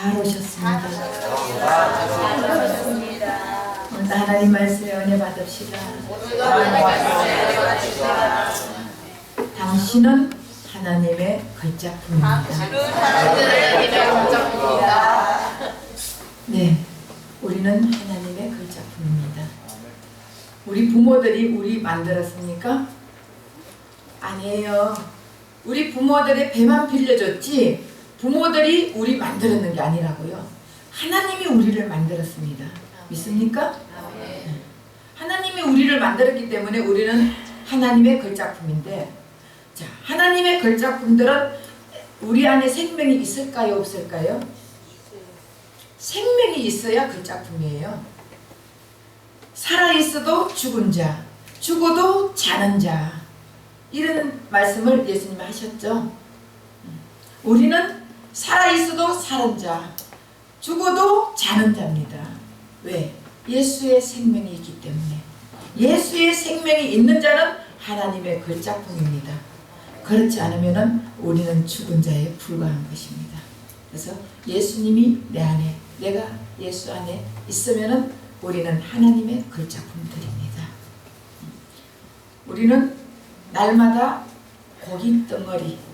잘 오셨습니다. 오늘도 하나님 말씀에 은혜 받읍시다. 당신은 하나님의 걸작품입니다. 네, 우리는 하나님의 걸작품입니다. 우리 부모들이 우리 만들었습니까? 아니에요. 우리 부모들의 배만 빌려줬지 부모들이 우리 만들었는 게 아니라고요. 하나님이 우리를 만들었습니다. 믿습니까? 네. 하나님이 우리를 만들었기 때문에 우리는 하나님의 걸작품인데, 자, 하나님의 걸작품들은 우리 안에 생명이 있을까요? 없을까요? 생명이 있어야 걸작품이에요. 살아있어도 죽은 자, 죽어도 자는 자, 이런 말씀을 예수님이 하셨죠. 우리는 살아있어도 사는 자, 죽어도 자는 자입니다. 왜? 예수의 생명이 있기 때문에. 예수의 생명이 있는 자는 하나님의 걸작품입니다. 그렇지 않으면 우리는 죽은 자에 불과한 것입니다. 그래서 예수님이 내 안에, 내가 예수 안에 있으면 우리는 하나님의 걸작품들입니다. 우리는 날마다 고깃덩어리,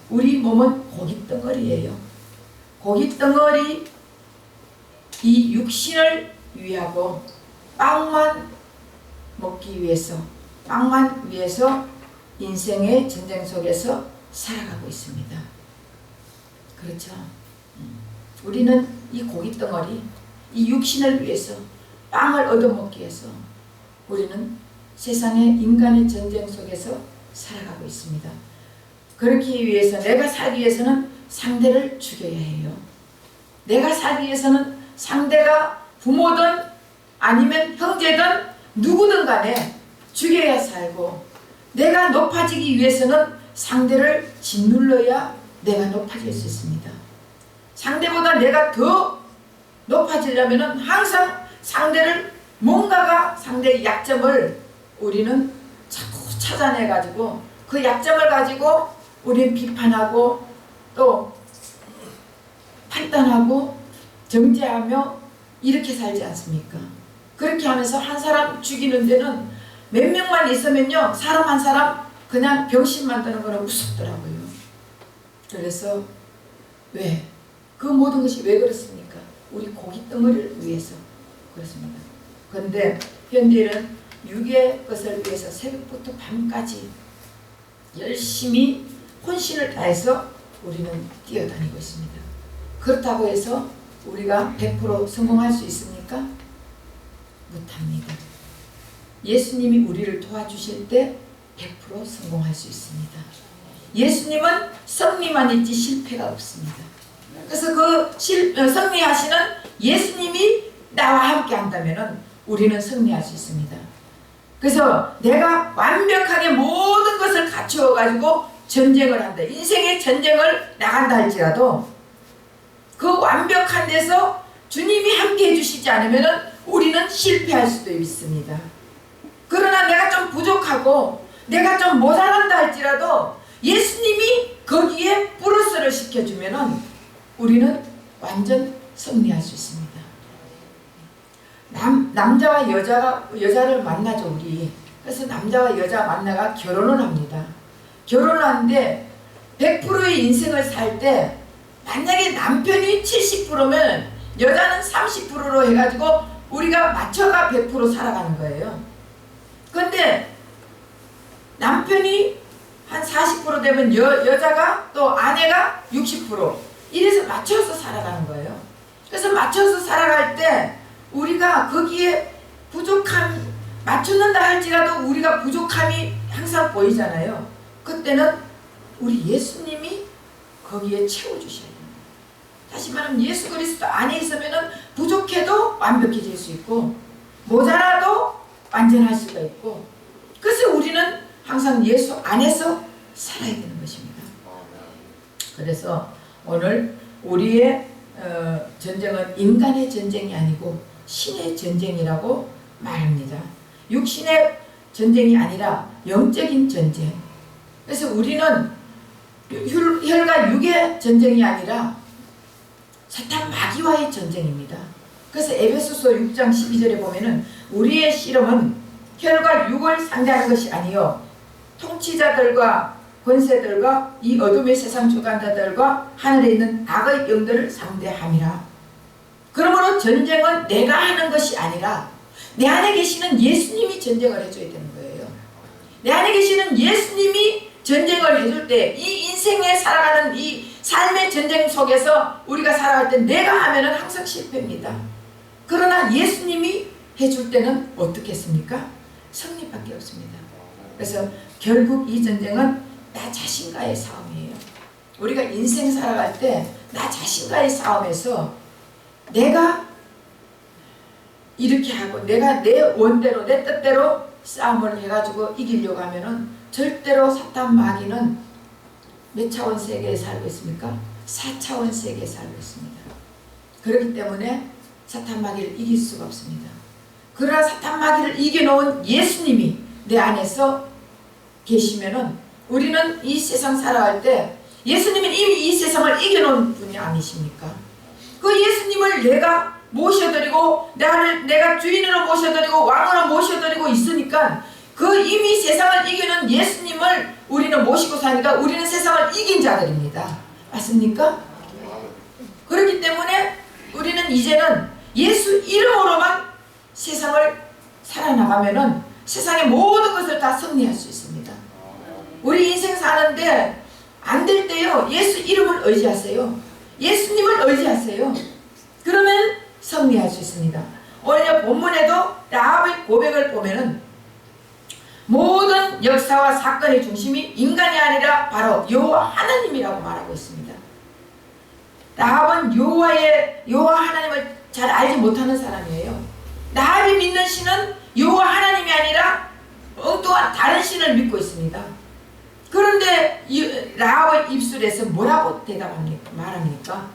우리 몸은 고깃덩어리예요. 고깃덩어리, 이 육신을 위하고 빵만 먹기 위해서, 빵만 위해서 인생의 전쟁 속에서 살아가고 있습니다. 그렇죠? 우리는 이 고깃덩어리, 이 육신을 위해서, 빵을 얻어먹기 위해서 우리는 세상의 인간의 전쟁 속에서 살아가고 있습니다. 그렇기 위해서, 내가 살기 위해서는 상대를 죽여야 해요. 내가 살기 위해서는 상대가 부모든 아니면 형제든 누구든 간에 죽여야 살고, 내가 높아지기 위해서는 상대를 짓눌러야 내가 높아질 수 있습니다. 상대보다 내가 더 높아지려면 항상 상대를, 뭔가가 상대의 약점을 우리는 자꾸 찾아내가지고 그 약점을 가지고 우리는 비판하고 또 판단하고 정죄하며 이렇게 살지 않습니까? 그렇게 하면서 한 사람 죽이는 데는 몇 명만 있으면요, 사람 한 사람 그냥 병신 만드는 거는 무섭더라고요. 그래서 왜? 그 모든 것이 왜 그렇습니까? 우리 고깃덩어리를 위해서 그렇습니다. 그런데 현대는 육의 것을 위해서 새벽부터 밤까지 열심히 혼신을 다해서 우리는 뛰어다니고 있습니다. 그렇다고 해서 우리가 100% 성공할 수 있습니까? 못합니다. 예수님이 우리를 도와주실 때 100% 성공할 수 있습니다. 예수님은 승리만 있지 실패가 없습니다. 그래서 그 승리하시는 예수님이 나와 함께 한다면 우리는 승리할 수 있습니다. 그래서 내가 완벽하게 모든 것을 갖추어 가지고 전쟁을 한다, 인생의 전쟁을 나간다 할지라도 그 완벽한 데서 주님이 함께 해주시지 않으면 우리는 실패할 수도 있습니다. 그러나 내가 좀 부족하고 내가 좀 모자란다 할지라도 예수님이 거기에 플러스를 시켜주면 우리는 완전 승리할 수 있습니다. 남자와 여자를 만나죠, 우리. 그래서 남자와 여자 만나가 결혼을 합니다. 결혼을 하는데 100%의 인생을 살 때 만약에 남편이 70%면 여자는 30%로 해가지고 우리가 맞춰가 100% 살아가는 거예요. 그런데 남편이 한 40% 되면 여자가 또 아내가 60%, 이래서 맞춰서 살아가는 거예요. 그래서 맞춰서 살아갈 때 우리가 거기에 부족함, 맞추는다 할지라도 우리가 부족함이 항상 보이잖아요. 그때는 우리 예수님이 거기에 채워주셔야 됩니다. 다시 말하면 예수 그리스도 안에 있으면 부족해도 완벽해질 수 있고 모자라도 완전할 수가 있고, 그래서 우리는 항상 예수 안에서 살아야 되는 것입니다. 그래서 오늘 우리의 전쟁은 인간의 전쟁이 아니고 신의 전쟁이라고 말합니다. 육신의 전쟁이 아니라 영적인 전쟁. 그래서 우리는 혈과 육의 전쟁이 아니라 사탄 마귀와의 전쟁입니다. 그래서 에베소서 6장 12절에 보면은 우리의 씨름은 혈과 육을 상대하는 것이 아니요 통치자들과 권세들과 이 어둠의 세상 주관자들과 하늘에 있는 악의 영들을 상대함이라. 그러므로 전쟁은 내가 하는 것이 아니라 내 안에 계시는 예수님이 전쟁을 해줘야 되는 거예요. 내 안에 계시는 예수님이 전쟁을 해줄 때 이 인생에 살아가는 이 삶의 전쟁 속에서 우리가 살아갈 때 내가 하면은 항상 실패입니다. 그러나 예수님이 해줄 때는 어떻겠습니까? 승리밖에 없습니다. 그래서 결국 이 전쟁은 나 자신과의 싸움이에요. 우리가 인생 살아갈 때 나 자신과의 싸움에서 내가 이렇게 하고 내가 내 원대로 내 뜻대로 싸움을 해가지고 이기려고 하면은 절대로 사탄 마귀는 몇 차원 세계에 살고 있습니까? 4차원 세계에 살고 있습니다. 그렇기 때문에 사탄 마귀를 이길 수가 없습니다. 그러나 사탄 마귀를 이겨놓은 예수님이 내 안에서 계시면은 우리는 이 세상 살아갈 때 예수님은 이미 이 세상을 이겨놓은 분이 아니십니까? 그 예수님을 내가 모셔드리고 내가 주인으로 모셔드리고 왕으로 모셔드리고 있으니까 그 이미 세상을 이기는 예수님을 우리는 모시고 사니까 우리는 세상을 이긴 자들입니다. 맞습니까? 그렇기 때문에 우리는 이제는 예수 이름으로만 세상을 살아나가면은 세상의 모든 것을 다 승리할 수 있습니다. 우리 인생 사는데 안 될 때요 예수 이름을 의지하세요. 예수님을 의지하세요. 그러면 승리할 수 있습니다. 오늘 본문에도 라합의 고백을 보면은 모든 역사와 사건의 중심이 인간이 아니라 바로 여호와 하나님이라고 말하고 있습니다. 라합은 여호와 하나님을 잘 알지 못하는 사람이에요. 라합이 믿는 신은 여호와 하나님이 아니라 엉뚱한 다른 신을 믿고 있습니다. 그런데 라합의 입술에서 뭐라고 말합니까?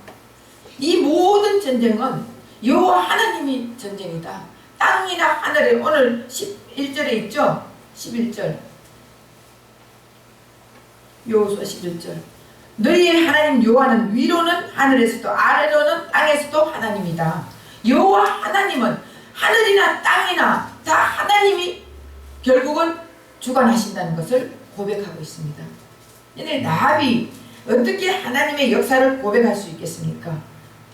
이 모든 전쟁은 여호와 하나님이 전쟁이다. 땅이나 하늘에 오늘 11절에 있죠? 11절 여호수아 11절 너희의 하나님 여호와는 위로는 하늘에서도 아래로는 땅에서도 하나님이다. 여호와 하나님은 하늘이나 땅이나 다 하나님이 결국은 주관하신다는 것을 고백하고 있습니다. 근데 라합이 어떻게 하나님의 역사를 고백할 수 있겠습니까?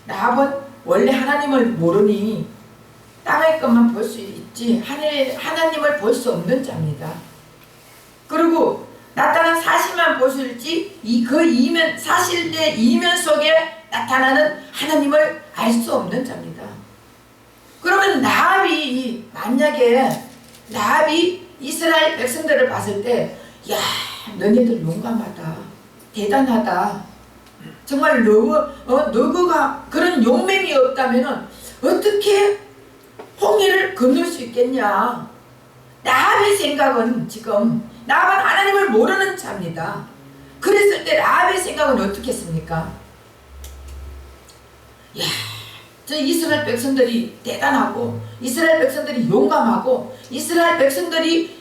라합은 원래 하나님을 모르니 땅의 것만 볼 수 있지 하나님을 볼 수 없는 자입니다. 그리고 나타난 사실만 볼 수 있지 그 이면 사실의 이면 속에 나타나는 하나님을 알 수 없는 자입니다. 그러면 만약에 라합이 이스라엘 백성들을 봤을 때 야 너네들 용감하다 대단하다 정말 너가 그런 용맹이 없다면 어떻게 홍해를 건널 수 있겠냐. 라합의 생각은 지금 라합은 하나님을 모르는 자입니다. 그랬을 때 라합의 생각은 어떻겠습니까? 야, 저 이스라엘 백성들이 대단하고 이스라엘 백성들이 용감하고 이스라엘 백성들이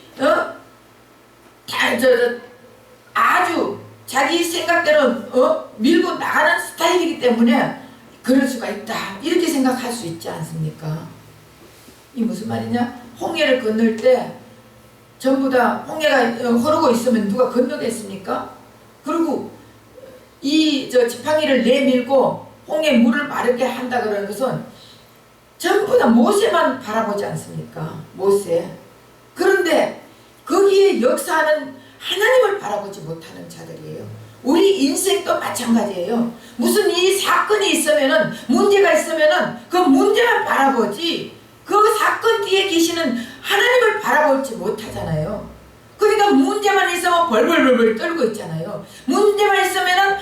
아주 자기 생각대로 밀고 나가는 스타일이기 때문에 그럴 수가 있다 이렇게 생각할 수 있지 않습니까? 이 무슨 말이냐? 홍해를 건널 때 전부 다 홍해가 흐르고 있으면 누가 건너겠습니까? 그리고 이 지팡이를 내밀고 홍해 물을 마르게 한다 그러는 것은 전부 다 모세만 바라보지 않습니까? 모세. 그런데 거기에 역사하는 하나님을 바라보지 못하는 자들이에요. 우리 인생도 마찬가지예요. 무슨 이 사건이 있으면은 문제가 있으면은 그 문제만 바라보지 그 사건 뒤에 계시는 하나님을 바라보지 못하잖아요. 그러니까 문제만 있으면 벌벌벌 떨고 있잖아요. 문제만 있으면은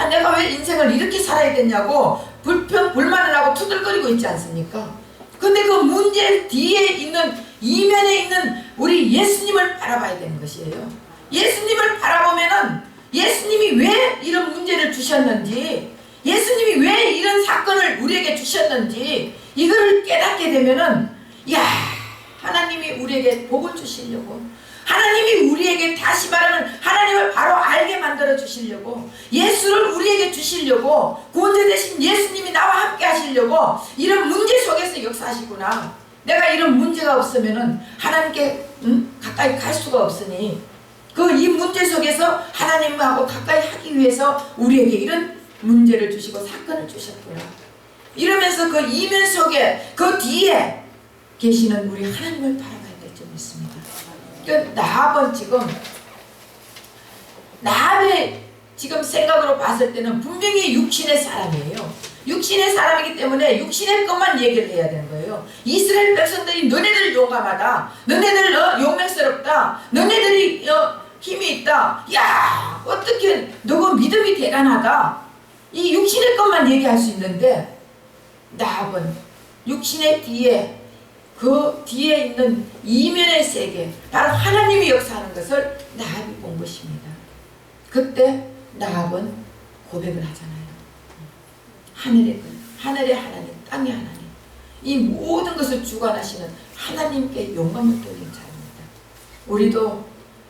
내가 왜 인생을 이렇게 살아야 되냐고 불평불만을 하고 투덜거리고 있지 않습니까? 근데 그 문제 뒤에 있는 이면에 있는 우리 예수님을 바라봐야 되는 것이에요. 예수님을 바라보면은 예수님이 왜 이런 문제를 주셨는지 예수님이 왜 이런 사건을 우리에게 주셨는지 이거를 깨닫게 되면은 하나님이 우리에게 복을 주시려고 하나님이 우리에게 다시 말하면 하나님을 바로 알게 만들어 주시려고 예수를 우리에게 주시려고 구원자 되신 예수님이 이런 문제 속에서 역사하시구나. 내가 이런 문제가 없으면은 하나님께 가까이 갈 수가 없으니 이 문제 속에서 하나님하고 가까이 하기 위해서 우리에게 이런 문제를 주시고 사건을 주셨구나. 이러면서 그 이면 속에 그 뒤에 계시는 우리 하나님을 바라봐야 될 점이 있습니다. 그러니까 나합은 나합의 지금 생각으로 봤을 때는 분명히 육신의 사람이에요. 육신의 사람이기 때문에 육신의 것만 얘기를 해야 되는 거예요. 이스라엘 백성들이 너네들 용감하다. 너네들 용맹스럽다. 너네들이 힘이 있다. 야, 어떻게 너가 믿음이 대단하다. 이 육신의 것만 얘기할 수 있는데 나합은 육신의 뒤에 그 뒤에 있는 이면의 세계, 바로 하나님이 역사하는 것을 나합이 본 것입니다. 그때 나합은 고백을 하잖아요. 하늘의 하나님, 땅의 하나님, 이 모든 것을 주관하시는 하나님께 영광을 돌린 자입니다. 우리도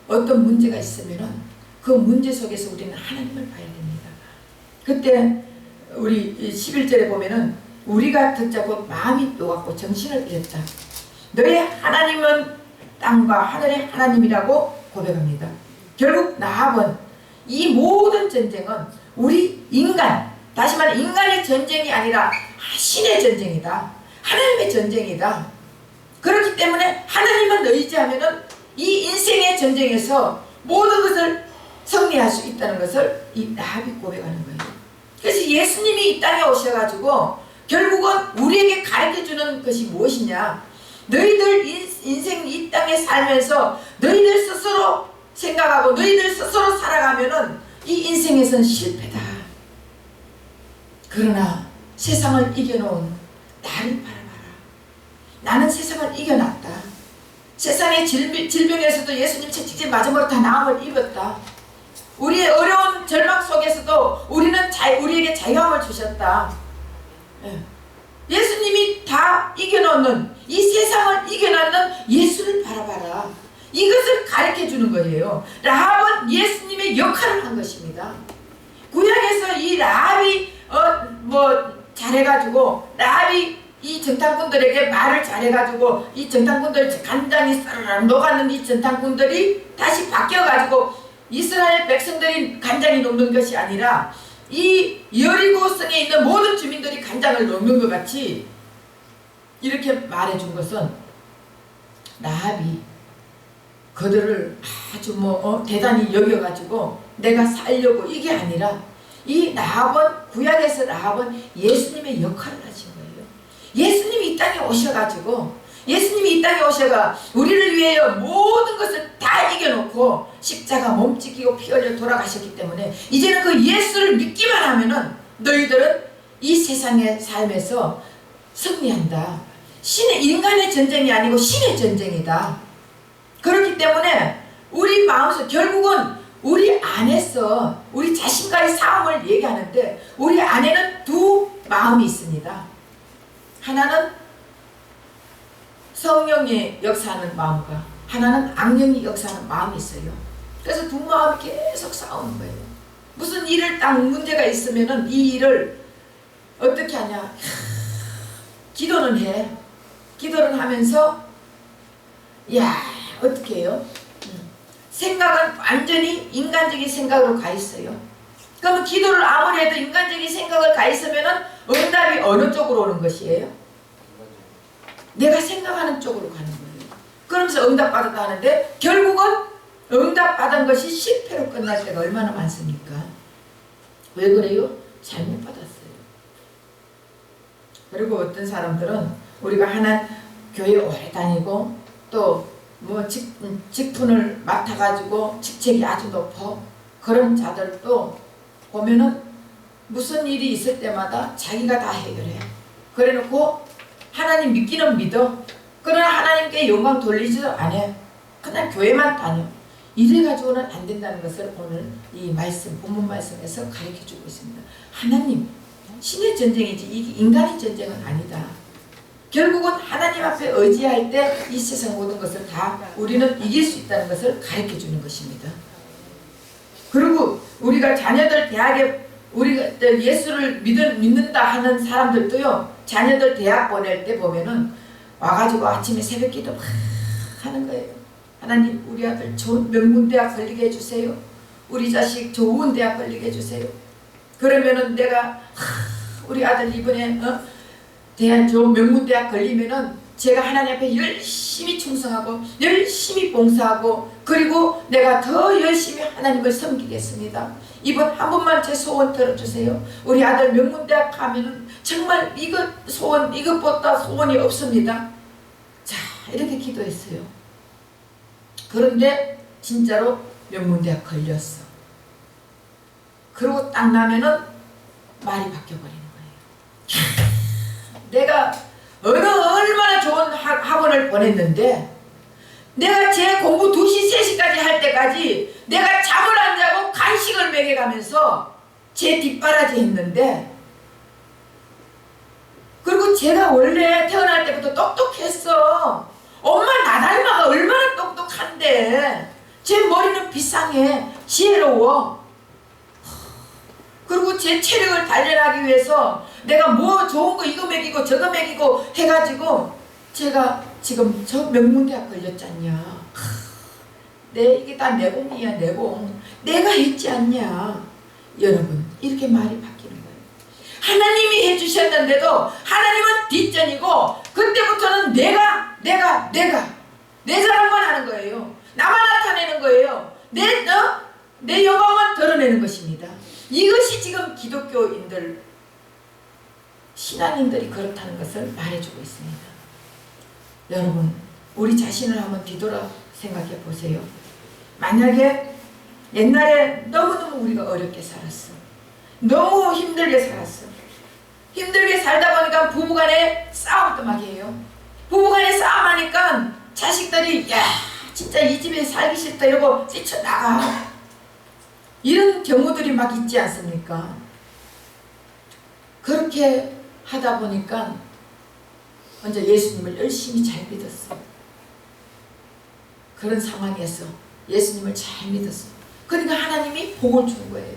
어떤 문제가 있으면은 그 문제 속에서 우리는 하나님을 봐야 됩니다. 그때 우리 11절에 보면은 우리가 듣자고 마음이 녹았고 정신을 잃었다. 너의 하나님은 땅과 하늘의 하나님이라고 고백합니다. 결국 나합은 이 모든 전쟁은 우리 인간, 다시 말해 인간의 전쟁이 아니라 신의 전쟁이다. 하나님의 전쟁이다. 그렇기 때문에 하나님만 의지하면은 이 인생의 전쟁에서 모든 것을 승리할 수 있다는 것을 이 나합이 고백하는 거예요. 그래서 예수님이 이 땅에 오셔가지고 결국은 우리에게 가르쳐주는 것이 무엇이냐? 너희들 인생 이 땅에 살면서 너희들 스스로 생각하고 너희들 스스로 살아가면은 이 인생에선 실패다. 그러나 세상을 이겨놓은 나를 바라봐라. 나는 세상을 이겨놨다. 세상의 질병에서도 예수님 채찍질 맞음으로 다 나음을 입었다. 우리의 어려운 절망 속에서도 우리에게 자유함을 주셨다. 예수님이 다 이겨놓는, 이 세상을 이겨놓는 예수를 바라봐라. 이것을 가르쳐주는 거예요. 라합은 예수님의 역할을 한 것입니다. 구약에서 이 라합이 잘해가지고 라합이 이 정탐꾼들에게 말을 잘해가지고 이 정탐꾼들 간장이 쌀 녹았는 이 정탐꾼들이 다시 바뀌어가지고 이스라엘 백성들이 간장이 녹는 것이 아니라 이 여리고 성에 있는 모든 주민들이 간장을 녹는 것 같이 이렇게 말해준 것은 라합이 그들을 아주 대단히 여겨가지고 내가 살려고 이게 아니라 이 라합은 구약에서 라합은 예수님의 역할을 하신 거예요. 예수님이 이 땅에 오셔가지고 예수님이 이 땅에 오셔가 우리를 위하여 모든 것을 다 이겨놓고 십자가 몸찍이고 피 흘려 돌아가셨기 때문에 이제는 그 예수를 믿기만 하면은 너희들은 이 세상의 삶에서 승리한다. 인간의 전쟁이 아니고 신의 전쟁이다. 그렇기 때문에 우리 마음속 결국은 우리 안에서 우리 자신과의 싸움을 얘기하는데 우리 안에는 두 마음이 있습니다. 하나는 성령이 역사하는 마음과 하나는 악령이 역사하는 마음이 있어요. 그래서 두 마음이 계속 싸우는 거예요. 무슨 일을 딱 문제가 있으면은 이 일을 어떻게 하냐? 기도는 해. 기도를 하면서 야 어떻게 해요? 생각은 완전히 인간적인 생각으로 가 있어요. 그러면 기도를 아무리 해도 인간적인 생각을 가 있으면은 응답이 어느 쪽으로 오는 것이에요? 내가 생각하는 쪽으로 가는 거예요. 그러면서 응답받았다 하는데 결국은 응답받은 것이 실패로 끝날 때가 얼마나 많습니까? 왜 그래요? 잘못 받았어요. 그리고 어떤 사람들은 우리가 하나 교회 오래 다니고 또 직분을 맡아가지고 직책이 아주 높아 그런 자들도 보면은 무슨 일이 있을 때마다 자기가 다 해결해. 그래놓고 하나님 믿기는 믿어. 그러나 하나님께 영광 돌리지도 않아. 그냥 교회만 다녀. 이래가지고는 안 된다는 것을 오늘 이 말씀, 본문 말씀에서 가르쳐주고 있습니다. 하나님, 신의 전쟁이지 이게 인간의 전쟁은 아니다. 결국은 하나님 앞에 의지할 때 이 세상 모든 것을 다 우리는 이길 수 있다는 것을 가르쳐주는 것입니다. 그리고 우리가 자녀들 대학에 우리가 예수를 믿는다 하는 사람들도요. 자녀들 대학 보낼 때 보면은 와가지고 아침에 새벽 기도 막 하는 거예요. 하나님 우리 아들 좋은 명문대학 걸리게 해주세요. 우리 자식 좋은 대학 걸리게 해주세요. 그러면은 내가 우리 아들 이번에 대한 좋은 명문대학 걸리면은 제가 하나님 앞에 열심히 충성하고 열심히 봉사하고 그리고 내가 더 열심히 하나님을 섬기겠습니다. 이번 한 번만 제 소원 들어주세요. 우리 아들 명문대학 가면은 정말 이것 소원 이것보다 소원이 없습니다. 자 이렇게 기도했어요. 그런데 진짜로 명문대학 걸렸어. 그러고 딱 나면은 말이 바뀌어버리는 거예요. 내가 얼마나 좋은 학원을 보냈는데 내가 제 공부 2시 3시까지 할 때까지 내가 잠을 안 자고 간식을 먹여가면서 제 뒷바라지 했는데 그리고 제가 원래 태어날 때부터 똑똑했어. 엄마 나 닮아가 얼마나 똑똑한데 제 머리는 비상해 지혜로워. 그리고 제 체력을 단련하기 위해서 내가 뭐 좋은 거 이거 먹이고 저거 먹이고 해가지고 제가 지금 저 명문대학 걸렸잖냐. 이게 다 내공이야 내공. 내가 했지 않냐. 여러분 이렇게 말이 바뀌는 거예요. 하나님이 해주셨는데도 하나님은 뒷전이고 그때부터는 내가 내 자랑만 하는 거예요. 나만 나타내는 거예요. 내 영광만 드러내는 것입니다. 이것이 지금 기독교인들 신앙인들이 그렇다는 것을 말해주고 있습니다. 여러분 우리 자신을 한번 뒤돌아 생각해 보세요. 만약에 옛날에 너무너무 우리가 어렵게 살았어. 너무 힘들게 살았어. 힘들게 살다 보니까 부부간에 싸움도 막 해요. 부부간에 싸움하니까 자식들이 야 진짜 이 집에 살기 싫다 이러고 뛰쳐나가. 이런 경우들이 막 있지 않습니까? 그렇게 하다 보니까 먼저 예수님을 열심히 잘 믿었어. 그런 상황에서 예수님을 잘 믿었어. 그러니까 하나님이 복을 준 거예요.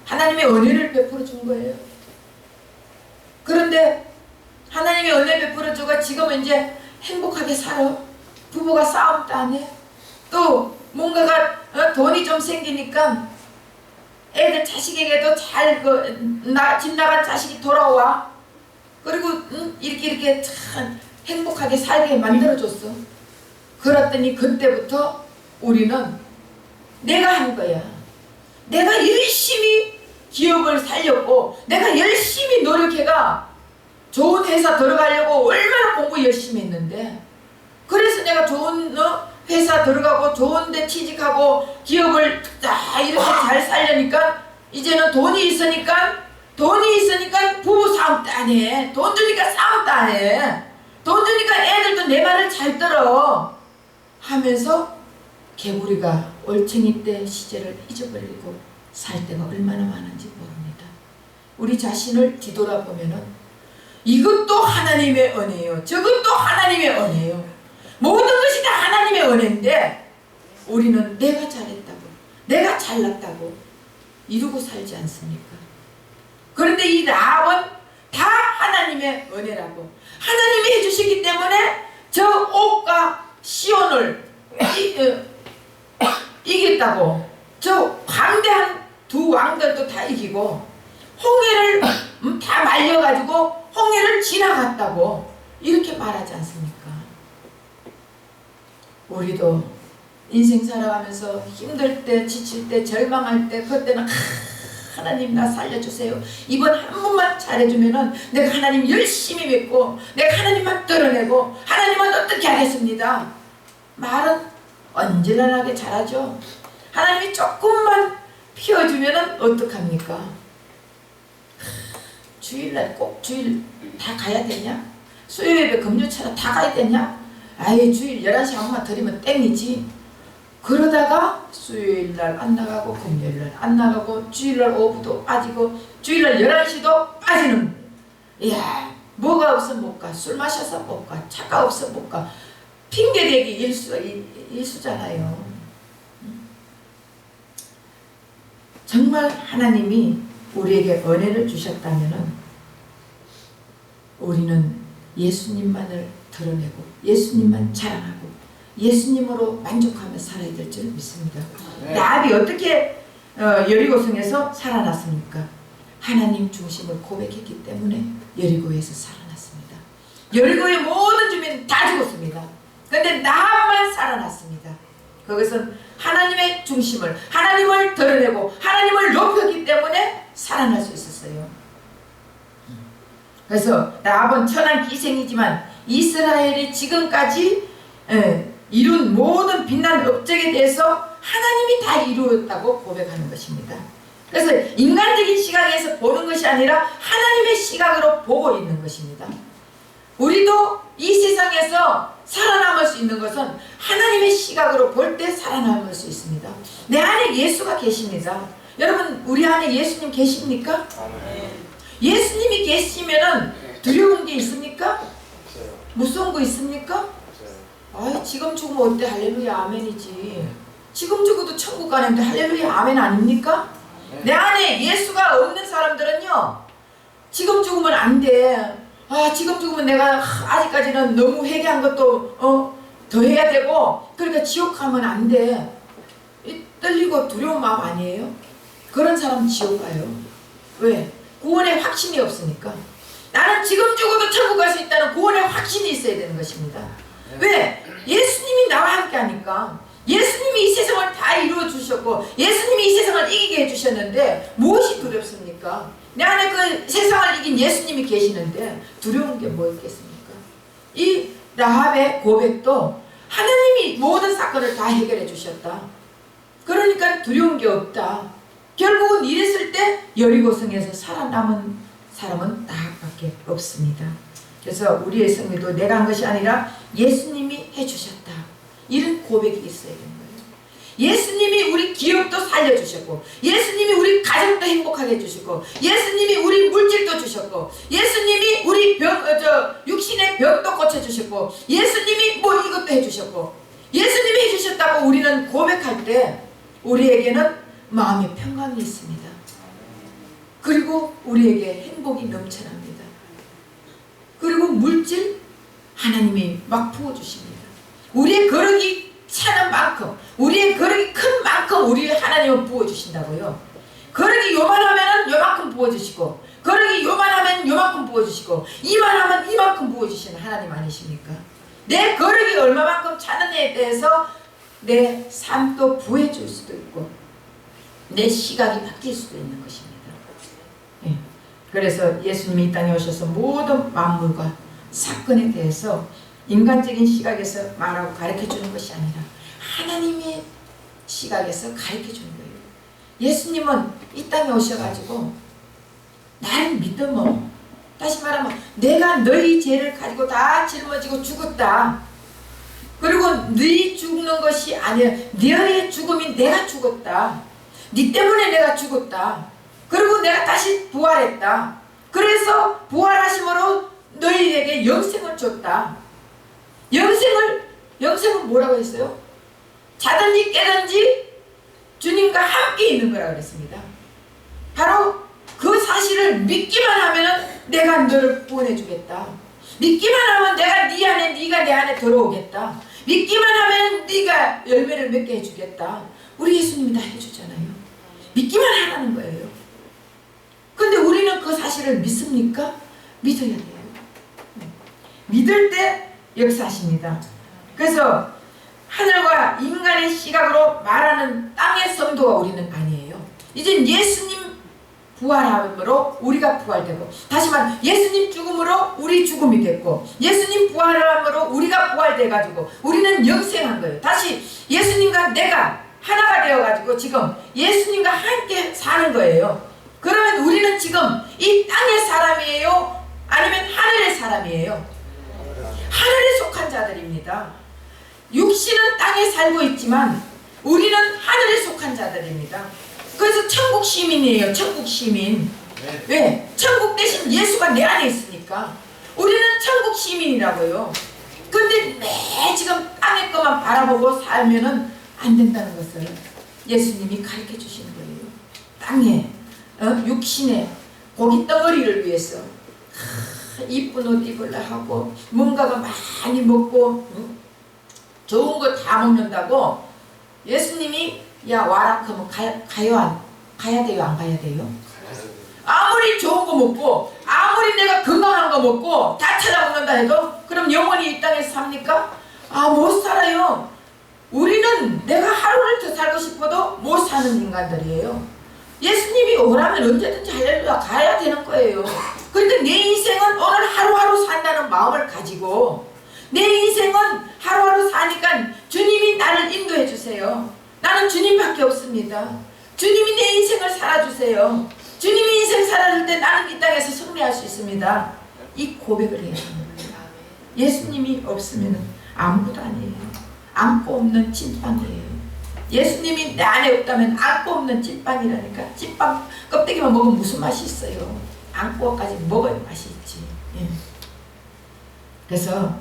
하나님의 은혜를 베풀어 준 거예요. 그런데 하나님이 은혜 베풀어 주고 지금은 이제 행복하게 살아. 부부가 싸움도 안 해. 또 뭔가가 돈이 좀 생기니까 애들 자식에게도 잘 집 나간 자식이 돌아와. 그리고 이렇게 참 행복하게 살게 만들어줬어. 그랬더니 그때부터 우리는 내가 한 거야. 내가 열심히 기업을 살렸고 내가 열심히 노력해가 좋은 회사 들어가려고 얼마나 공부 열심히 했는데 그래서 내가 좋은 회사 들어가고 좋은 데 취직하고 기업을 이렇게 잘 살려니까 이제는 돈이 있으니까 부부 싸움도 안 해. 돈 주니까 싸움도 안 해. 돈 주니까 애들도 내 말을 잘 들어 하면서 개구리가 올챙이 때 시절을 잊어버리고 살 때가 얼마나 많은지 모릅니다. 우리 자신을 뒤돌아보면은 이것도 하나님의 은혜예요. 저것도 하나님의 은혜예요. 모든 것이 다 하나님의 은혜인데 우리는 내가 잘했다고 내가 잘났다고 이루고 살지 않습니까? 그런데 이 라합은 다 하나님의 은혜라고 하나님이 해주시기 때문에 저 옥과 시온을 이겼다고 저 광대한 두 왕들도 다 이기고 홍해를 다 말려가지고 홍해를 지나갔다고 이렇게 말하지 않습니까? 우리도 인생 살아가면서 힘들 때 지칠 때 절망할 때 그때는 하나님 나 살려주세요. 이번 한 번만 잘해주면은 내가 하나님 열심히 믿고 내가 하나님만 드러내고 하나님은 어떻게 하겠습니다. 말은 언제나하게 잘하죠. 하나님이 조금만 피워주면은 어떡합니까? 주일날 꼭 주일 다 가야 되냐? 수요일에 금요일처럼 다 가야 되냐? 아예 주일 11시 한 번만 드리면 땡이지. 그러다가 수요일날 안 나가고 금요일날 안 나가고 주일날 오후도 빠지고 주일날 11시도 빠지는. 이야 뭐가 없어 못 가. 술 마셔서 못 가. 차가 없어 못 가. 핑계대기 일수잖아요. 정말 하나님이 우리에게 은혜를 주셨다면은 우리는 예수님만을 드러내고 예수님만 자랑하고 예수님으로 만족하며 살아야 될 줄 믿습니다. 네. 라합이 어떻게 여리고성에서 살아났습니까? 하나님 중심을 고백했기 때문에 여리고에서 살아났습니다. 여리고의 모든 주민 다 죽었습니다. 그런데 라합만 살아났습니다. 그것은 하나님의 중심을, 하나님을 드러내고 하나님을 높였기 때문에 살아날 수 있었어요. 그래서 라합은 천한 기생이지만 이스라엘이 지금까지 이룬 모든 빛난 업적에 대해서 하나님이 다 이루었다고 고백하는 것입니다. 그래서 인간적인 시각에서 보는 것이 아니라 하나님의 시각으로 보고 있는 것입니다. 우리도 이 세상에서 살아남을 수 있는 것은 하나님의 시각으로 볼 때 살아남을 수 있습니다. 내 안에 예수가 계십니다. 여러분, 우리 안에 예수님 계십니까? 예수님이 계시면은 두려운 게 있습니까? 무서운 거 있습니까? 아이, 지금 죽으면 어때? 할렐루야 아멘이지. 지금 죽어도 천국 가는데 할렐루야 아멘 아닙니까? 내 안에 예수가 없는 사람들은요, 지금 죽으면 안 돼. 아, 지금 죽으면 내가 아직까지는 너무 회개한 것도 더 해야 되고, 그러니까 지옥 가면 안 돼. 떨리고 두려운 마음 아니에요? 그런 사람 지옥 가요. 왜? 구원의 확신이 없으니까. 나는 지금 죽어도 천국 갈 수 있다는 구원의 확신이 있어야 되는 것입니다. 왜? 예수님이 나와 함께 하니까. 예수님이 이 세상을 다 이루어 주셨고 예수님이 이 세상을 이기게 해주셨는데 무엇이 두렵습니까? 내 안에 그 세상을 이긴 예수님이 계시는데 두려운 게 뭐 있겠습니까? 이 라합의 고백도 하나님이 모든 사건을 다 해결해 주셨다. 그러니까 두려운 게 없다. 결국은 이랬을 때 여리고성에서 살아남은 사람은 라합밖에 없습니다. 그래서 우리의 승리도 내가 한 것이 아니라 예수님이 해주셨다. 이런 고백이 있어야 되는 거예요. 예수님이 우리 기업도 살려주셨고 예수님이 우리 가정도 행복하게 해주시고 예수님이 우리 물질도 주셨고 예수님이 우리 육신의 병도 고쳐주셨고 예수님이 뭐 이것도 해주셨고 예수님이 해주셨다고 우리는 고백할 때 우리에게는 마음의 평강이 있습니다. 그리고 우리에게 행복이 넘쳐납니다. 그리고 물질 하나님이 막 부어주십니다. 우리의 거룩이 차는 만큼 우리의 거룩이 큰 만큼 우리의 하나님은 부어주신다고요. 거룩이 요만하면 요만큼 부어주시고 거룩이 요만하면 요만큼 부어주시고 이만하면 이만큼 부어주시는 하나님 아니십니까? 내 거룩이 얼마만큼 차느냐에 대해서 내 삶도 부해줄 수도 있고 내 시각이 바뀔 수도 있는 것입니다. 예. 그래서 예수님이 이 땅에 오셔서 모든 만물과 사건에 대해서 인간적인 시각에서 말하고 가르쳐주는 것이 아니라 하나님의 시각에서 가르쳐주는 거예요. 예수님은 이 땅에 오셔가지고 나를 믿으면 다시 말하면 내가 너희 죄를 가지고 다 짊어지고 죽었다. 그리고 너희 죽는 것이 아니라 너의 죽음이 내가 죽었다. 네 때문에 내가 죽었다. 그리고 내가 다시 부활했다. 그래서 부활하심으로 너희에게 영생을 줬다. 영생은 뭐라고 했어요? 자든지 깨든지 주님과 함께 있는 거라고 그랬습니다. 바로 그 사실을 믿기만 하면 내가 너를 구원해 주겠다. 믿기만 하면 내가 네 안에 네가 내 안에 들어오겠다. 믿기만 하면 네가 열매를 맺게 해주겠다. 우리 예수님이 다 해주잖아요. 믿기만 하라는 거예요. 근데 우리는 그 사실을 믿습니까? 믿어야 돼요. 믿을 때 역사하십니다. 그래서 하늘과 인간의 시각으로 말하는 땅의 성도가 우리는 아니에요. 이젠 예수님 부활함으로 우리가 부활되고 다시 말하면 예수님 죽음으로 우리 죽음이 됐고 예수님 부활함으로 우리가 부활돼가지고 우리는 영생한 거예요. 다시 예수님과 내가 하나가 되어가지고 지금 예수님과 함께 사는 거예요. 그러면 우리는 지금 이 땅의 사람이에요? 아니면 하늘의 사람이에요? 하늘에 속한 자들입니다. 육신은 땅에 살고 있지만 우리는 하늘에 속한 자들입니다. 그래서 천국 시민이에요. 천국 시민. 왜? 천국 대신 예수가 내 안에 있으니까 우리는 천국 시민이라고요. 근데 매 지금 땅의 것만 바라보고 살면은 안 된다는 것을 예수님이 가르쳐 주시는 거예요. 땅에 육신의 고기 덩어리를 위해서 이쁜 옷 입으려 하고 뭔가가 많이 먹고 좋은 거 다 먹는다고 예수님이 야 와라 그러면 가야 돼요 안 가야 돼요? 아무리 좋은 거 먹고 아무리 내가 건강한 거 먹고 다 찾아먹는다 해도 그럼 영원히 이 땅에서 삽니까? 못 살아요. 우리는 내가 하루를 더 살고 싶어도 못 사는 인간들이에요. 예수님이 오라면 언제든지 할렐루야 가야 되는 거예요. 그런데 내 인생은 오늘 하루하루 산다는 마음을 가지고 내 인생은 하루하루 사니까 주님이 나를 인도해 주세요. 나는 주님밖에 없습니다. 주님이 내 인생을 살아주세요. 주님이 인생 살아줄 때 나는 이 땅에서 승리할 수 있습니다. 이 고백을 해야 하는 거예요. 예수님이 없으면 아무것도 아니에요. 안고 없는 찐빵이에요. 예수님이 내 안에 없다면 안고 없는 찐빵이라니까. 찐빵 껍데기만 먹으면 무슨 맛이 있어요. 안고까지 먹어야 맛이 있지. 예. 그래서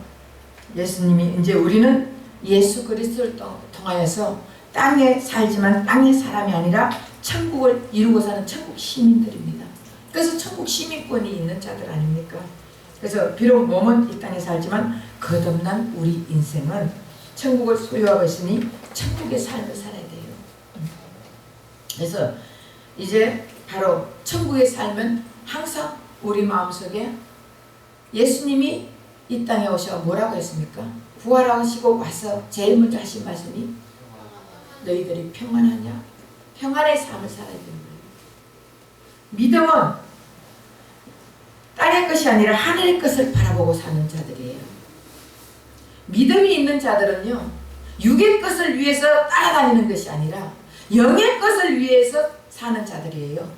예수님이 이제 우리는 예수 그리스도를 통하여서 땅에 살지만 땅의 사람이 아니라 천국을 이루고 사는 천국 시민들입니다. 그래서 천국 시민권이 있는 자들 아닙니까? 그래서 비록 몸은 이 땅에 살지만 거듭난 우리 인생은 천국을 소유하고 있으니 천국의 삶을 살아야 돼요. 그래서 이제 바로 천국의 삶은 항상 우리 마음속에 예수님이 이 땅에 오셔 뭐라고 했습니까? 부활하시고 와서 제일 먼저 하신 말씀이 너희들이 평안하냐? 평안의 삶을 살아야 되는 거예요. 믿음은 땅의 것이 아니라 하늘의 것을 바라보고 사는 자들이에요. 믿음이 있는 자들은요, 육의 것을 위해서 따라다니는 것이 아니라 영의 것을 위해서 사는 자들이에요.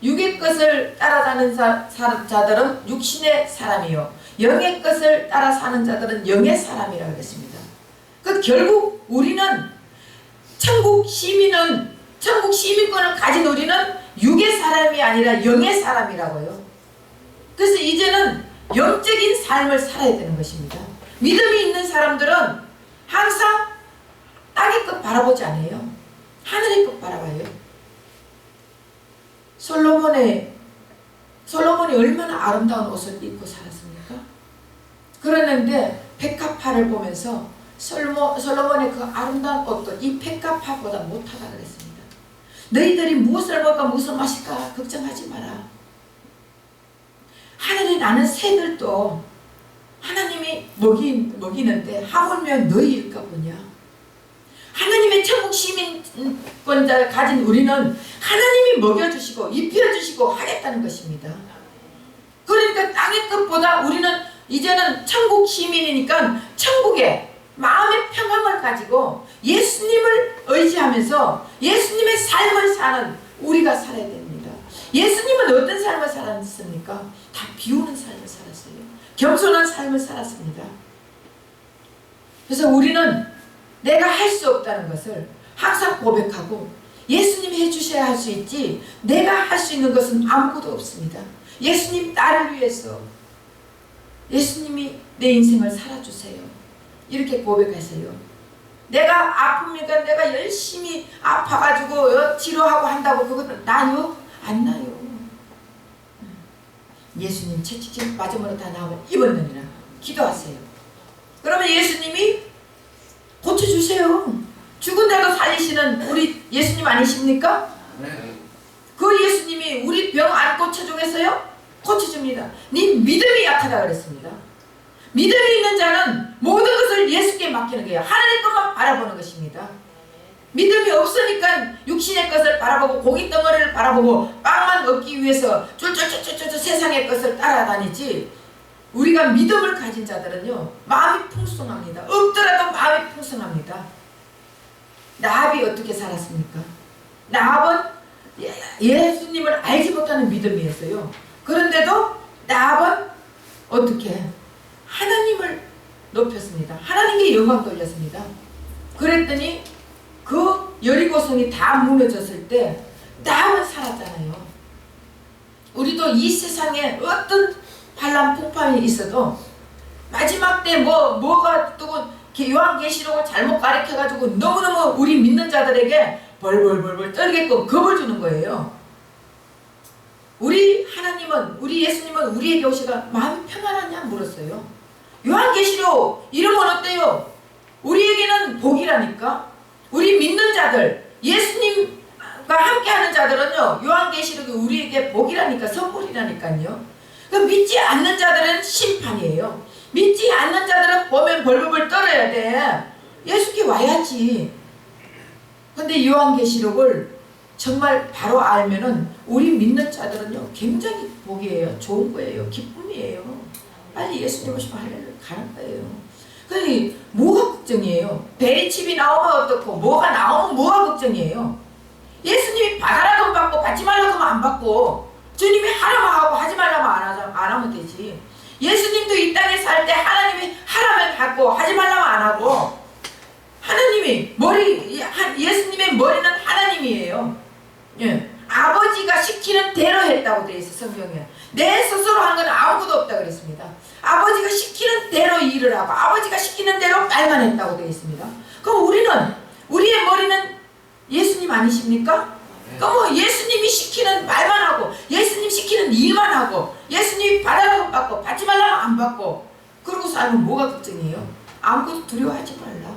육의 것을 따라가는 자들은 육신의 사람이요, 영의 것을 따라 사는 자들은 영의 사람이라고 했습니다. 그 결국 우리는 천국 시민권을 가진 우리는 육의 사람이 아니라 영의 사람이라고요. 그래서 이제는 영적인 삶을 살아야 되는 것입니다. 믿음이 있는 사람들은 항상 땅의 것 바라보지 않아요. 하늘의 것 바라봐요. 솔로몬이 얼마나 아름다운 옷을 입고 살았습니까? 그랬는데 백합화를 보면서 솔로몬의 그 아름다운 옷도 이 백합화보다 못하다 그랬습니다. 너희들이 무엇을 먹을까 무엇을 마실까 걱정하지 마라. 하늘에 나는 새들도 하나님이 먹이는데 하물며 너희일까 보냐. 하나님의 천국 시민권자를 가진 우리는 하나님이 먹여주시고 입혀주시고 하겠다는 것입니다. 그러니까 땅의 것보다 우리는 이제는 천국 시민이니까 천국에 마음의 평안을 가지고 예수님을 의지하면서 예수님의 삶을 사는 우리가 살아야 됩니다. 예수님은 어떤 삶을 살았습니까? 다 비우는 삶을 살았어요. 겸손한 삶을 살았습니다. 그래서 우리는 내가 할 수 없다는 것을 항상 고백하고 예수님이 해주셔야 할 수 있지 내가 할 수 있는 것은 아무것도 없습니다. 예수님 나를 위해서 예수님이 내 인생을 살아주세요. 이렇게 고백하세요. 내가 아픕니까? 내가 열심히 아파가지고 치료하고 한다고 그것은 나요? 안 나요. 예수님 채찍질 맞음으로 다 나오면 입었느니라 기도하세요. 그러면 예수님이 고쳐주세요. 죽은데도 살리시는 우리 예수님 아니십니까? 그 예수님이 우리 병 안 고쳐주겠어요? 고쳐줍니다. 네 믿음이 약하다 그랬습니다. 믿음이 있는 자는 모든 것을 예수께 맡기는 거예요. 하나님 것만 바라보는 것입니다. 믿음이 없으니까 육신의 것을 바라보고 고기 덩어리를 바라보고 빵만 얻기 위해서 쫄쫄쫄쫄 세상의 것을 따라다니지, 우리가 믿음을 가진 자들은요 마음이 풍성합니다. 없더라도 마음이 풍성합니다. 나합이 어떻게 살았습니까? 나합은 예수님을 알지 못하는 믿음이었어요. 그런데도 나합은 어떻게 하나님을 높였습니다. 하나님께 영광 돌렸습니다. 그랬더니 그 여리고성이 다 무너졌을 때 나합은 살았잖아요. 우리도 이 세상에 어떤 반란 풍파이 있어도 마지막 때 뭐가 또 요한계시록을 잘못 가르쳐가지고 너무너무 우리 믿는 자들에게 벌벌벌벌 떨게끔 겁을 주는 거예요. 우리 하나님은, 우리 예수님은 우리에게 오시가 마음이 편안하냐 물었어요. 요한계시록 이름은 어때요? 우리에게는 복이라니까. 우리 믿는 자들, 예수님과 함께하는 자들은요, 요한계시록이 우리에게 복이라니까, 선물이라니까요. 믿지 않는 자들은 심판이에요. 믿지 않는 자들은 보면 벌벌 떨어야 돼. 예수께 와야지. 근데 요한계시록을 정말 바로 알면은 우리 믿는 자들은요, 굉장히 복이에요. 좋은 거예요. 기쁨이에요. 빨리 예수님 오시면 할렐루야 가는 거예요. 그러니 뭐가 걱정이에요? 베리칩이 나오면 어떻고, 뭐가 나오면 뭐가 걱정이에요? 예수님이 받아라 돈 받고, 받지 말라고 하면 안 받고, 주님이 하라고 하고 하지 말라고 안 하면 되지. 예수님도 이 땅에 살 때 하나님이 하라면 하고 하지 말라면 안 하고, 하나님이 예수님의 머리는 하나님이에요. 예. 아버지가 시키는 대로 했다고 되어 있어, 성경에. 내 스스로 한 건 아무것도 없다 그랬습니다. 아버지가 시키는 대로 일을 하고 아버지가 시키는 대로 말만 했다고 되어 있습니다. 그럼 우리의 머리는 예수님 아니십니까? 그럼 예수님이 시키는 말만 하고, 예수님 시키는 일만 하고, 예수님이 받으라고 받고 받지 말라고 안 받고, 그러고 살면 뭐가 걱정이에요? 아무것도 두려워하지 말라.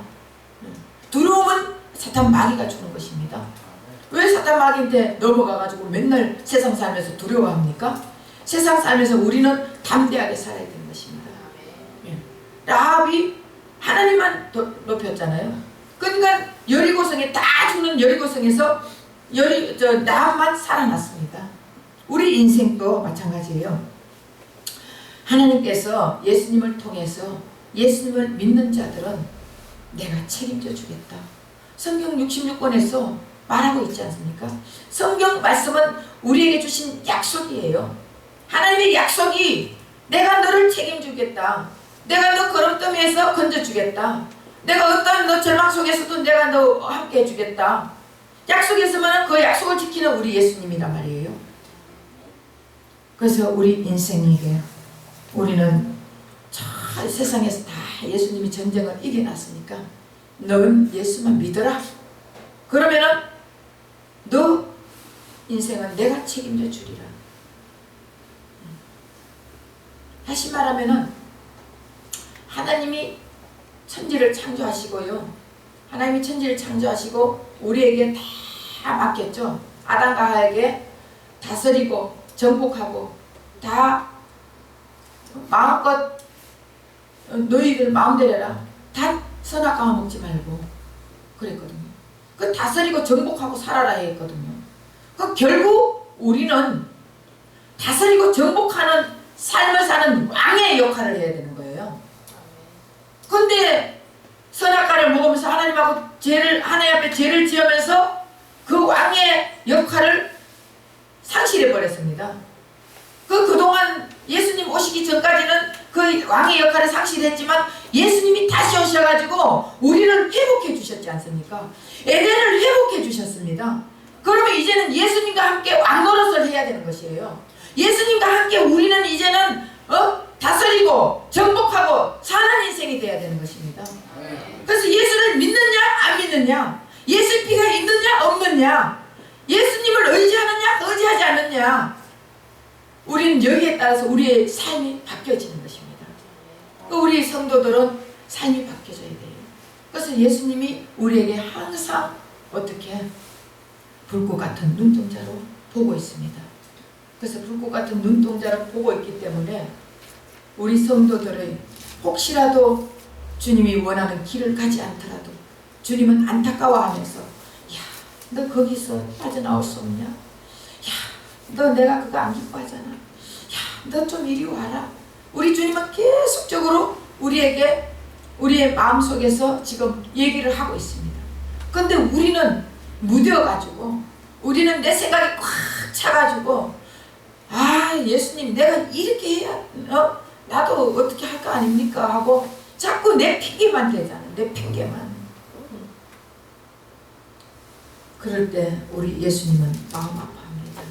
두려움은 사탄 마귀가 주는 것입니다. 왜 사탄 마귀한테 넘어가가지고 맨날 세상 살면서 두려워합니까? 세상 살면서 우리는 담대하게 살아야 되는 것입니다. 라합이 하나님만 높였잖아요. 그러니까 여리고성에 다 죽는 여리고성에서 라합만 살아났습니다. 우리 인생도 마찬가지예요. 하나님께서 예수님을 통해서 예수님을 믿는 자들은 내가 책임져 주겠다. 성경 66권에서 말하고 있지 않습니까? 성경 말씀은 우리에게 주신 약속이에요. 하나님의 약속이 내가 너를 책임주겠다. 내가 너 걸음더미에서 건져주겠다. 내가 어떤 너 절망 속에서도 내가 너 함께 해주겠다. 약속했으면 그 약속을 지키는 우리 예수님이란 말이에요. 그래서 우리 인생에게 우리는 저 세상에서 다 예수님이 전쟁을 이겨놨으니까 너는 예수만 믿어라. 그러면은 너 인생은 내가 책임져 주리라. 다시 말하면은 하나님이 천지를 창조하시고요. 하나님이 천지를 창조하시고 우리에게 다 맡겼죠. 아담과 하에게 다스리고 정복하고 다 마음껏 너희들 마음대로 해라. 다 선악과 먹지 말고 그랬거든요. 그 다스리고 정복하고 살아라 했거든요. 그 결국 우리는 다스리고 정복하는 삶을 사는 왕의 역할을 해야 되는 거예요. 근데 선악과를 먹으면서 하나님하고 하나님 앞에 죄를 지으면서 그 왕의 역할을 상실해 버렸습니다. 그동안 예수님 오시기 전까지는 그 왕의 역할을 상실했지만 예수님이 다시 오셔가지고 우리를 회복해 주셨지 않습니까? 에덴을 회복해 주셨습니다. 그러면 이제는 예수님과 함께 왕 노릇을 해야 되는 것이에요. 예수님과 함께 우리는 이제는 다스리고 정복하고 사는 인생이 돼야 되는 것입니다. 그래서 예수를 믿느냐 안 믿느냐, 예수의 피가 있느냐 없느냐, 예수님을 의지하느냐 의지하지 않느냐, 우리는 여기에 따라서 우리의 삶이 바뀌어지는 것입니다. 우리 성도들은 삶이 바뀌어져야 돼요. 그래서 예수님이 우리에게 항상 어떻게 불꽃 같은 눈동자로 보고 있습니다. 그래서 불꽃 같은 눈동자로 보고 있기 때문에 우리 성도들의 혹시라도 주님이 원하는 길을 가지 않더라도 주님은 안타까워하면서 야, 너 거기서 빠져나올 수 없냐? 야, 너 내가 그거 안 기뻐하잖아. 야, 너 좀 이리 와라. 우리 주님은 계속적으로 우리에게 우리의 마음속에서 지금 얘기를 하고 있습니다. 근데 우리는 무뎌가지고 우리는 내 생각이 꽉 차가지고 아 예수님 내가 이렇게 해야 나도 어떻게 할 거 아닙니까 하고 자꾸 내 핑계만 대잖아. 내 핑계만. 그럴 때 우리 예수님은 마음 아파합니다.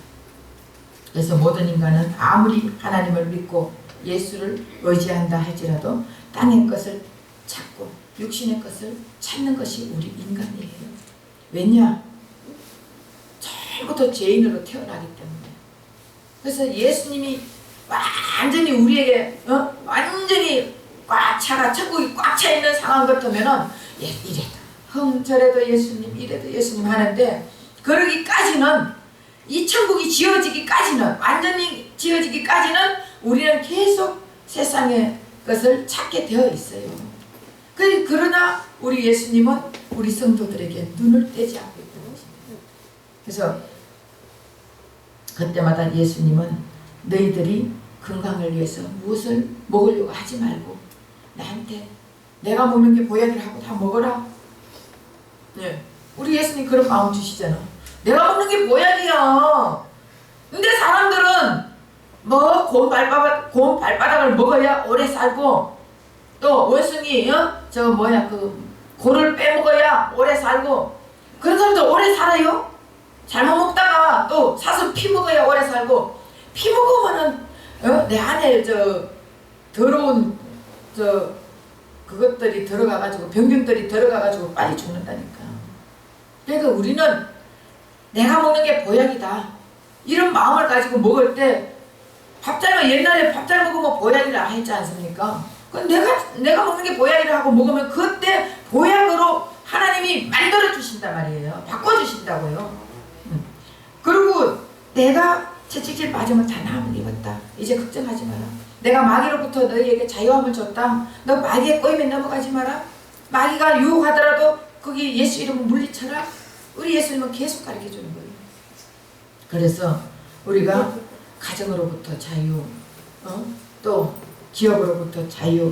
그래서 모든 인간은 아무리 하나님을 믿고 예수를 의지한다 할지라도 땅의 것을 찾고 육신의 것을 찾는 것이 우리 인간이에요. 왜냐? 처음부터 죄인으로 태어나기 때문에. 그래서 예수님이 완전히 우리에게 완전히 꽉 차가 천국이 꽉 차 있는 상황 같으면은 이래도 저래도 예수님 이래도 예수님 하는데 그러기까지는 이 천국이 지어지기까지는 완전히 지어지기까지는 우리는 계속 세상의 것을 찾게 되어 있어요. 그러나 우리 예수님은 우리 성도들에게 눈을 떼지 않고 있다는 것입니다. 그래서 그때마다 예수님은 너희들이 건강을 위해서 무엇을 먹으려고 하지 말고 나한테 내가 먹는 게 보약이라 하고 다 먹어라. 네. 우리 예수님 그런 마음 주시잖아. 내가 먹는 게 보약이야. 근데 사람들은 뭐 고운 발바닥을 먹어야 오래 살고 또 원숭이 고를 빼먹어야 오래 살고 그런 사람들 오래 살아요? 잘못 먹다가 또 사서 피 먹어야 오래 살고 피 먹으면은 내 안에 더러운 그것들이 들어가가지고 병균들이 들어가가지고 빨리 죽는다니까. 그러니까 우리는 내가 먹는 게 보약이다 이런 마음을 가지고 먹을 때 옛날에 밥 잘 먹으면 보약이라 했지 않습니까? 내가 먹는 게 보약이라 하고 먹으면 그때 보약으로 하나님이 만들어 주신단 말이에요. 바꿔 주신다고요. 그리고 내가 채찍질 맞으면 다 나음을 입었다. 이제 걱정하지 마라. 내가 마귀로부터 너희에게 자유함을 줬다. 너 마귀의 꼬임에 넘어가지 마라. 마귀가 유혹하더라도 거기 예수 이름을 물리쳐라. 우리 예수님은 계속 가르쳐 주는 거예요. 그래서 우리가 가정으로부터 자유, 또 기업으로부터 자유,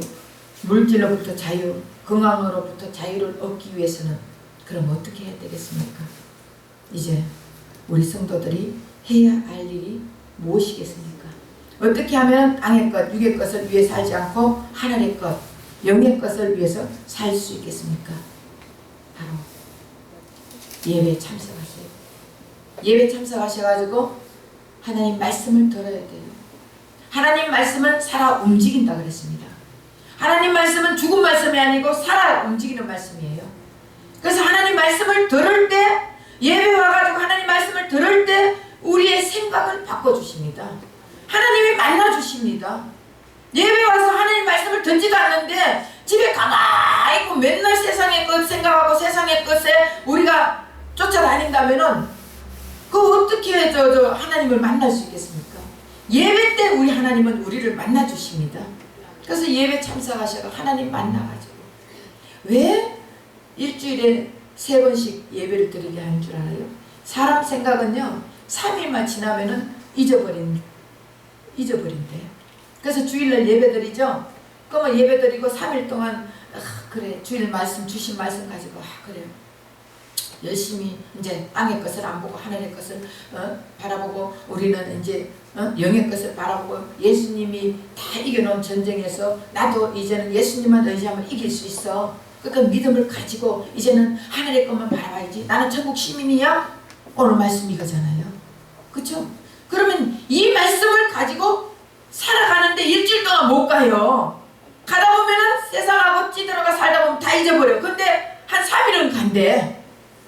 물질로부터 자유, 건강으로부터 자유를 얻기 위해서는 그럼 어떻게 해야 되겠습니까? 이제 우리 성도들이 해야 할 일이 무엇이겠습니까? 어떻게 하면 땅의 것, 육의 것을 위해 살지 않고 하늘의 것, 영의 것을 위해서 살 수 있겠습니까? 바로 예배에 참석하세요. 예배 참석하셔가지고 하나님 말씀을 들어야 돼요. 하나님 말씀은 살아 움직인다 그랬습니다. 하나님 말씀은 죽은 말씀이 아니고 살아 움직이는 말씀이에요. 그래서 하나님 말씀을 들을 때 예배 와가지고 하나님 말씀을 들을 때 우리의 생각을 바꿔주십니다. 하나님이 만나주십니다. 예배 와서 하나님 말씀을 듣지도 않는데 집에 가만히 있고 맨날 세상의 것 생각하고 세상의 것에 우리가 쫓아다닌다면은 그 어떻게 하나님을 만날 수 있겠습니까? 예배 때 우리 하나님은 우리를 만나주십니다. 그래서 예배 참석하셔서 하나님 만나가지고 왜 일주일에 3번씩 예배를 드리게 하는 줄 알아요? 사람 생각은요 3일만 지나면은 잊어버린대요. 그래서 주일날 예배 드리죠. 그러면 예배 드리고 3일 동안 그래 주일 말씀 주신 말씀 가지고 그래요. 열심히 이제 땅의 것을 안 보고 하늘의 것을 바라보고 우리는 이제 영의 것을 바라보고 예수님이 다 이겨놓은 전쟁에서 나도 이제는 예수님만 의지하면 이길 수 있어. 그러니까 믿음을 가지고 이제는 하늘의 것만 바라봐야지. 나는 천국 시민이야. 오늘 말씀 이거잖아요. 그렇죠? 그러면 이 말씀을 가지고 살아가는데 일주일 동안 못 가요. 가다 보면은 세상하고 찌들어가 살다 보면 다 잊어버려. 근데 한 3일은 간대.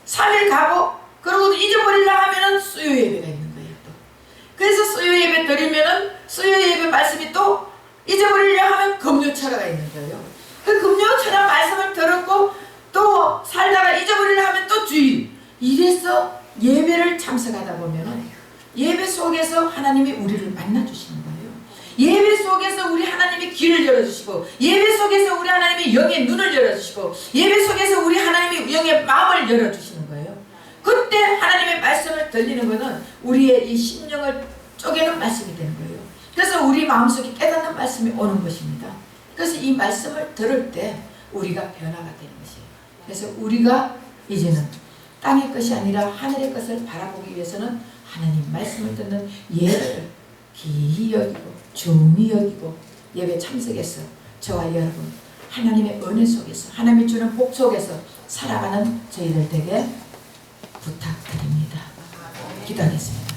3일 가고 그러고 잊어버리려 하면은 수요 예배가 있는 거예요. 또. 그래서 수요 예배 드리면은 수요 예배 말씀이 또 잊어버리려 하면 금요철야가 있는 거예요. 그 금요철야 말씀을 들었고 또 살다가 잊어버리려 하면 또 주일. 이래서 예배를 참석하다 보면은 예배 속에서 하나님이 우리를 만나주시는 거예요. 예배 속에서 우리 하나님이 귀를 열어주시고 예배 속에서 우리 하나님이 영의 눈을 열어주시고 예배 속에서 우리 하나님이 영의 마음을 열어주시는 거예요. 그때 하나님의 말씀을 들리는 것은 우리의 이 심령을 쪼개는 말씀이 되는 거예요. 그래서 우리 마음속에 깨닫는 말씀이 오는 것입니다. 그래서 이 말씀을 들을 때 우리가 변화가 되는 것이에요. 그래서 우리가 이제는 땅의 것이 아니라 하늘의 것을 바라보기 위해서는 하나님 말씀을 듣는 예배를 기히 여기고 중히 여기고 예배 참석해서 저와 여러분 하나님의 은혜 속에서 하나님이 주는 복 속에서 살아가는 저희들 되게 부탁드립니다. 기도하겠습니다.